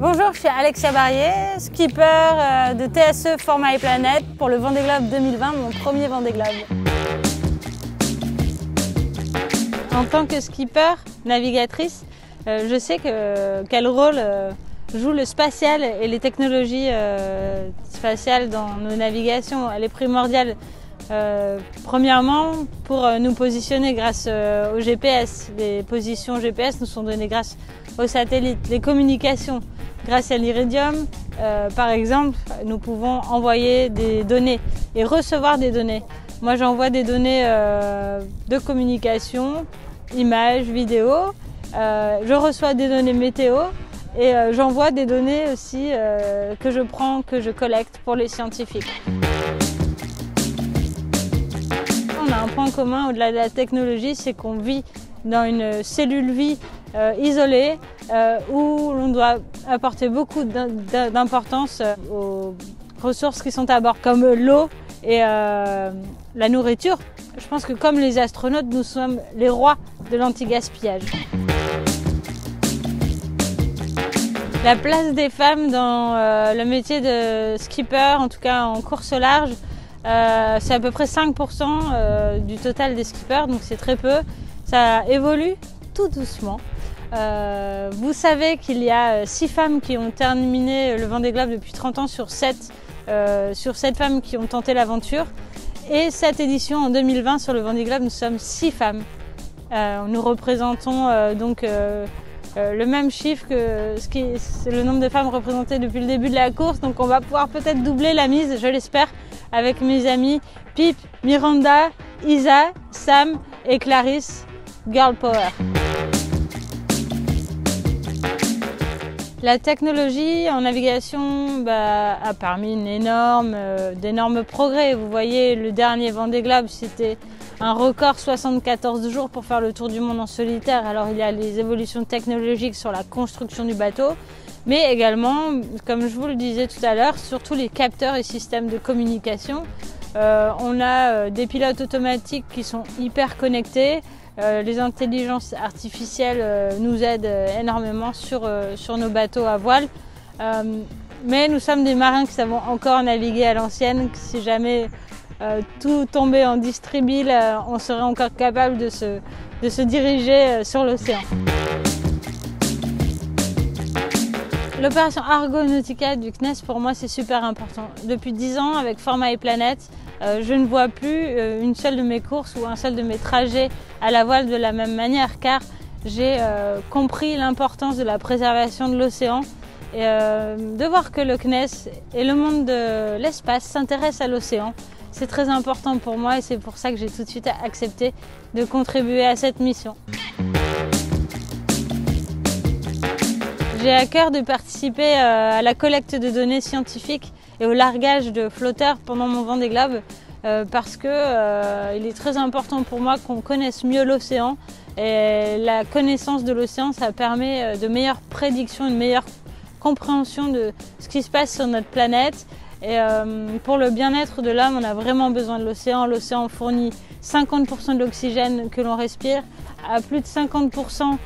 Bonjour, je suis Alexia Barrier, skipper de TSE For My Planet pour le Vendée Globe 2020, mon premier Vendée Globe. En tant que skipper, navigatrice, je sais quel rôle joue le spatial et les technologies spatiales dans nos navigations. Elle est primordiale. Premièrement, pour nous positionner grâce au GPS. Les positions GPS nous sont données grâce aux satellites. Les communications, grâce à l'Iridium, par exemple, nous pouvons envoyer des données et recevoir des données. Moi, j'envoie des données de communication, images, vidéos. Je reçois des données météo et j'envoie des données aussi que je prends, que je collecte pour les scientifiques. On a un point commun au-delà de la technologie, c'est qu'on vit dans une cellule vie isolée où l'on doit apporter beaucoup d'importance aux ressources qui sont à bord, comme l'eau et la nourriture. Je pense que comme les astronautes, nous sommes les rois de l'anti-gaspillage. La place des femmes dans le métier de skipper, en tout cas en course au large, c'est à peu près 5% du total des skippers, donc c'est très peu. Ça évolue tout doucement. Vous savez qu'il y a 6 femmes qui ont terminé le Vendée Globe depuis 30 ans sur 7 femmes qui ont tenté l'aventure. Et cette édition en 2020 sur le Vendée Globe, nous sommes 6 femmes. Nous représentons donc le même chiffre que c'est le nombre de femmes représentées depuis le début de la course. Donc on va pouvoir peut-être doubler la mise, je l'espère, avec mes amis Pip, Miranda, Isa, Sam et Clarisse. Girl Power. La technologie en navigation a permis d'énormes progrès. Vous voyez, le dernier Vendée Globe, c'était un record 74 jours pour faire le tour du monde en solitaire. Alors il y a les évolutions technologiques sur la construction du bateau, mais également, comme je vous le disais tout à l'heure, surtout les capteurs et systèmes de communication. On a des pilotes automatiques qui sont hyper connectés. Les intelligences artificielles nous aident énormément sur nos bateaux à voile. Mais nous sommes des marins qui savons encore naviguer à l'ancienne. Si jamais tout tombait en distribile, on serait encore capable de se diriger sur l'océan. L'opération Argonautica du CNES, pour moi, c'est super important. Depuis 10 ans, avec For My Planet, je ne vois plus une seule de mes courses ou un seul de mes trajets à la voile de la même manière, car j'ai compris l'importance de la préservation de l'océan et de voir que le CNES et le monde de l'espace s'intéressent à l'océan. C'est très important pour moi et c'est pour ça que j'ai tout de suite accepté de contribuer à cette mission. J'ai à cœur de participer à la collecte de données scientifiques et au largage de flotteurs pendant mon Vendée Globe parce que il est très important pour moi qu'on connaisse mieux l'océan et la connaissance de l'océan, ça permet de meilleures prédictions, une meilleure compréhension de ce qui se passe sur notre planète. Et pour le bien-être de l'homme, on a vraiment besoin de l'océan. L'océan fournit 50% de l'oxygène que l'on respire, à plus de 50%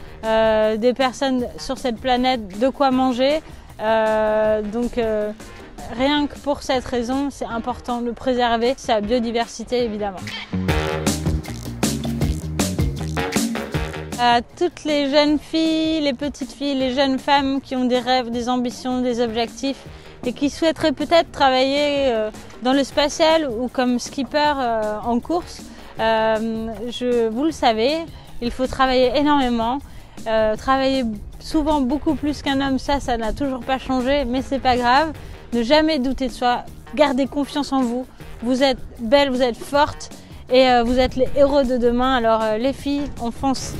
des personnes sur cette planète de quoi manger. Donc rien que pour cette raison, c'est important de préserver sa biodiversité évidemment. À toutes les jeunes filles, les petites filles, les jeunes femmes qui ont des rêves, des ambitions, des objectifs et qui souhaiteraient peut-être travailler dans le spatial ou comme skipper en course, vous le savez, il faut travailler énormément, travailler souvent beaucoup plus qu'un homme, ça n'a toujours pas changé, mais c'est pas grave. Ne jamais douter de soi, gardez confiance en vous. Vous êtes belle, vous êtes forte et vous êtes les héros de demain. Alors les filles, on fonce.